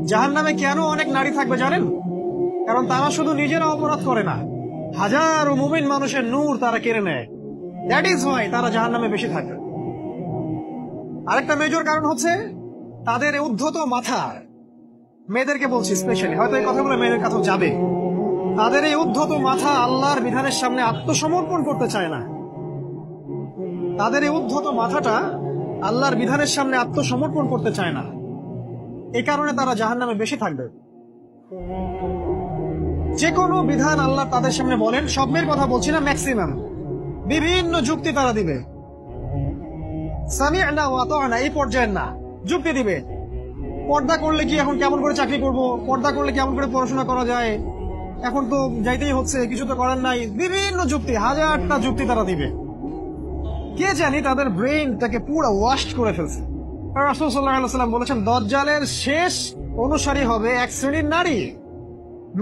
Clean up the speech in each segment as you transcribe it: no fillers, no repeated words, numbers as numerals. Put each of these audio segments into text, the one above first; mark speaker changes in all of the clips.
Speaker 1: জাহান্নামে কেন অনেক নারী থাকবে জানেন? কারণ তারা শুধু নিজেরা অপরাধ করে না, হাজারো মুমিন মানুষের নূর তারা কেড়ে নেয়। দ্যাট ইজ ওয়াই তারা জাহান্নামে বেশি থাকবে। আরেকটা মেজর কারণ হচ্ছে তাদের উদ্ধত মাথা। মেয়েদেরকে বলছি স্পেশালি, হয়তো এই কথাগুলো মেয়েদের কাছেও যাবে। তাদের এই উদ্ধত মাথা আল্লাহর বিধানের সামনে আত্মসমর্পণ করতে চায় না। তাদের এই উদ্ধত মাথাটা আল্লাহর বিধানের সামনে আত্মসমর্পণ করতে চায় না। এই কারণে তারা জাহান্নামে বেশি থাকবে। যে কোনো বিধান আল্লাহ তাদের সামনে বলেন, সব মেয়ের কথা বলছি না, ম্যাক্সিমাম বিভিন্ন যুক্তি তারা দিবে। সামি'না ওয়া আতা'না এই পর্যায়ের না, যুক্তি দিবে। পর্দা করলে কি এখন কেমন করে চাকরি করব, পর্দা করলে কেমন করে পড়াশোনা করা যায়, এখন তো যাইতেই হচ্ছে, কিছু তো করার নাই, বিভিন্ন যুক্তি, হাজারটা যুক্তি তারা দিবে। কে জানি তাদের ব্রেইনটাকে পুরো ওয়াশ করে ফেলছে। রাসূল সাল্লাল্লাহু আলাইহি ওয়াসাল্লাম বলেছেন, দাজ্জালের শেষ অনুসারী হবে এক শ্রেণীর নারী।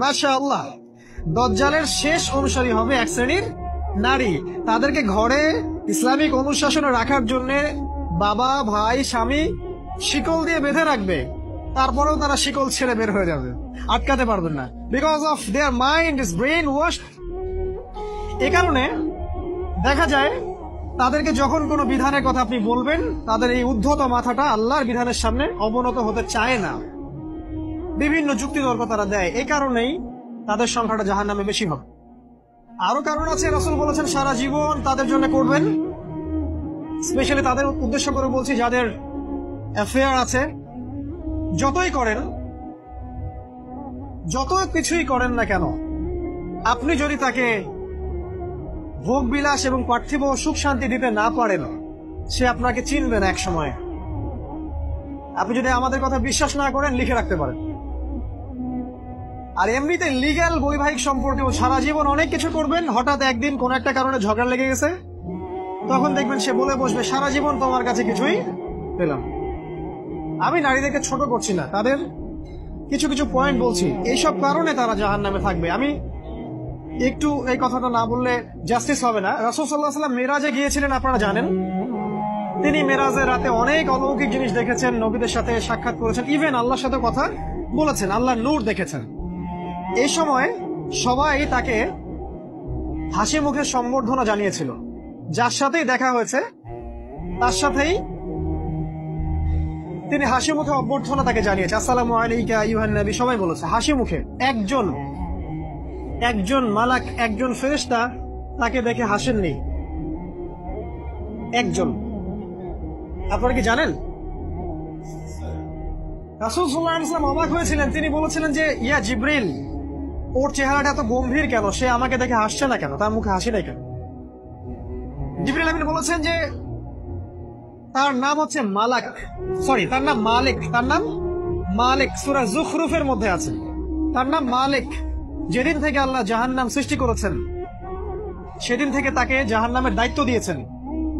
Speaker 1: মাশাআল্লাহ, দাজ্জালের শেষ অনুসারী হবে এক শ্রেণীর নারী। তাদেরকে ঘরে ইসলামিক অনুশাসনে রাখার জন্য বাবা, ভাই, স্বামী শিকল দিয়ে বেঁধে রাখবে, তারপরেও তারা শিকল ছেড়ে বের হয়ে যাবে, আটকাতে পারবেন না, because of their mind is brainwash. এ কারণে দেখা যায় তাদেরকে যখন কোনো বিধানের কথা আপনি বলবেন, তাদের এই উদ্ধত মাথাটা আল্লাহর বিধানের সামনে অবনত হতে চায় না, বিভিন্ন যুক্তিতর্ক তারা দেয়। এই কারণেই তাদের সংখ্যাটা জাহান্নামে বেশি হবে। আরো কারণ আছে, রাসূল বলেছেন সারা জীবন তাদের জন্য করবেন। স্পেশালি তাদের উদ্দেশ্য করে বলছি, যাদের অ্যাফেয়ার আছে, যতই করেন, যত কিছুই করেন না কেন, আপনি যদি তাকে ভোগ বিলাস এবং পার্থিব সুখ শান্তি দিতে না পারেন, সে আপনাকে চিনবে না এক সময়। আপনি যদি আমাদের কথা বিশ্বাস না করেন, লিখে রাখতে পারেন। আর এমনিতে লিগ্যাল বৈবাহিক সম্পর্কেও সারা জীবন অনেক কিছু করবেন, হঠাৎ একদিন কোন একটা কারণে ঝগড়া লেগে গেছে, তখন দেখবেন সে বলে বসবে, সারা জীবন তোমার কাছে কিছুই পেলাম। আমি নারীদেরকে ছোট করছি না, তাদের কিছু কিছু পয়েন্ট বলছি, এইসব কারণে তারা জাহান্নামে থাকবে। আমি একটু এই কথাটা না বললে জাস্টিস হবে না। রাসূল সাল্লাল্লাহু আলাইহি ওয়াসাল্লাম মেরাজে গিয়েছিলেন, আপনারা জানেন। তিনি মেরাজের রাতে অনেক অলৌকিক জিনিস দেখেছেন, নবীদের সাথে সাক্ষাৎ করেছেন, ইভেন আল্লাহর সাথে কথা বলেছেন, আল্লাহর নূর দেখেছেন। এই সময় সবাই তাকে হাসি মুখে সম্বর্ধনা জানিয়েছিল। যার সাথেই দেখা হয়েছে তার সাথেই তিনি হাসি মুখে অভ্যর্থনা তাকে জানিয়েছে, আসসালামু আলাইকা আইয়ুহান নবী, সবাই বলেছে হাসি মুখে। একজন মালাক, একজন ফেরেশতা তাকে দেখে হাসেননি, একজন। আপনারা কি জানেন? রাসূল সাল্লাল্লাহু আলাইহি ওয়াসাল্লাম অবাক হয়েছিলেন। তিনি বলেছিলেন যে, ইয়া জিবরিল, ওর চেহারাটা এত গম্ভীর কেন, সে আমাকে দেখে হাসছে না কেন, তার মুখে হাসি নাই কেন? জিবরিল আমিন বলেছেন যে তার নাম হচ্ছে মালাক, সরি তার নাম মালিক, তার নাম মালিক, সূরা যুখরুফের মধ্যে আছে, তার নাম মালিক। যেদিন থেকে আল্লাহ জাহান্নাম সৃষ্টি করেছেন, সেদিন থেকে তাকে জাহান্নামের দায়িত্ব দিয়েছেন,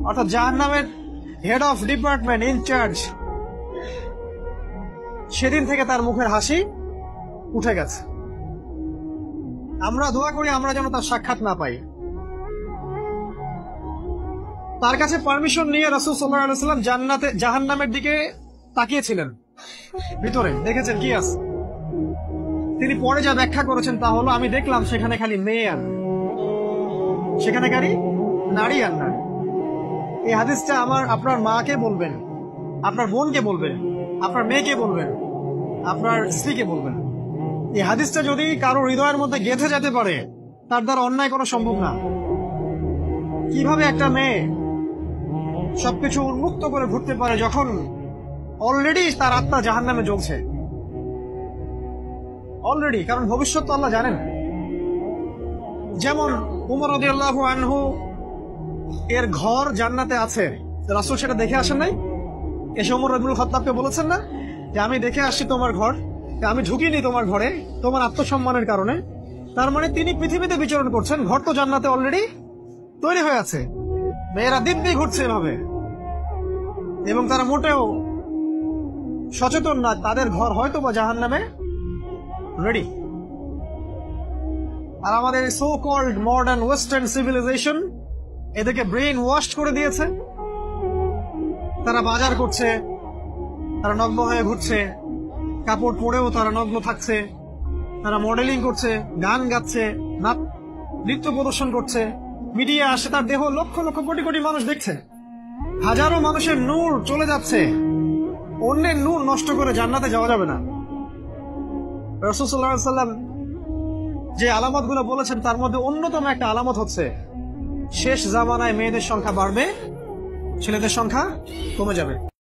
Speaker 1: অর্থাৎ জাহান্নামের হেড অফ ডিপার্টমেন্ট, ইনচার্জ। সেদিন থেকে তার মুখের হাসি উঠে গেছে। আমরা দোয়া করি আমরা যেন তার সাক্ষাৎ না পাই। তার কাছে পারমিশন নিয়ে রাসূল সাল্লাল্লাহু আলাইহি ওয়াসাল্লাম জাহান্নামের দিকে তাকিয়েছিলেন, ভিতরে দেখেছেন কি আছে। তিনি পরে যা ব্যাখ্যা করেছেন তা হলো, আমি দেখলাম সেখানে খালি মেয়ে আর সেখানে খালি নারী আর নারী। এই হাদিসটা আপনার মাকে বলবেন, আপনার বোনকে বলবেন, আপনার মেয়েকে বলবেন, আপনার স্ত্রীকে বলবেন। এই হাদিসটা যদি কারো হৃদয়ের মধ্যে গেঁথে যেতে পারে, তার দ্বারা অন্যায় করা সম্ভব না। কিভাবে একটা মেয়ে সবকিছু উন্মুক্ত করে ঘুরতে পারে যখন অলরেডি তার আত্মা জাহান্নামে জ্বলছে, অলরেডি, কারণ ভবিষ্যৎ তো আল্লাহ জানেন। যেমন উমর রাদিয়াল্লাহু আনহু এর ঘর জান্নাতে আছে, রাসূল সেটা দেখে আসেন নাই? এসে উমর ইবনুল খাত্তাবকে বলেছেন না যে আমি দেখে আসছি তোমার ঘর, আমি ঢুকিনি তোমার ঘরে তোমার আত্মসম্মানের কারণে। তার মানে তিনি পৃথিবীতে বিচরণ করছেন, ঘর তো জান্নাতে অলরেডি তৈরি হয়ে আছে। মেয়েরা দিব্যি ঘুরছে এভাবে, এবং তারা মোটেও সচেতন না তাদের ঘর হয়তো বা জাহান্নামে রেডি। আর আমাদের so called modern western civilization এদেরকে ব্রেইন ওয়াশ করে দিয়েছে। তারা বাজার করছে, তারা নগ্ন হয়ে ঘুরছে, কাপড় পরেও তারা নগ্ন থাকছে, তারা মডেলিং করছে, গান গাচ্ছে, নৃত্য প্রদর্শন করছে, মিডিয়া আসে, তার দেহ লক্ষ লক্ষ কোটি কোটি মানুষ দেখছে। হাজারো মানুষের নূর চলে যাচ্ছে, অন্যের নূর নষ্ট করে জান্নাতে যাওয়া যাবে না। রাসূল সাল্লাল্লাহু আলাইহি ওয়াসাল্লাম যে আলামত গুলো বলেছেন তার মধ্যে অন্যতম একটা আলামত হচ্ছে শেষ জামানায় মেয়েদের সংখ্যা বাড়বে, ছেলেদের সংখ্যা কমে যাবে।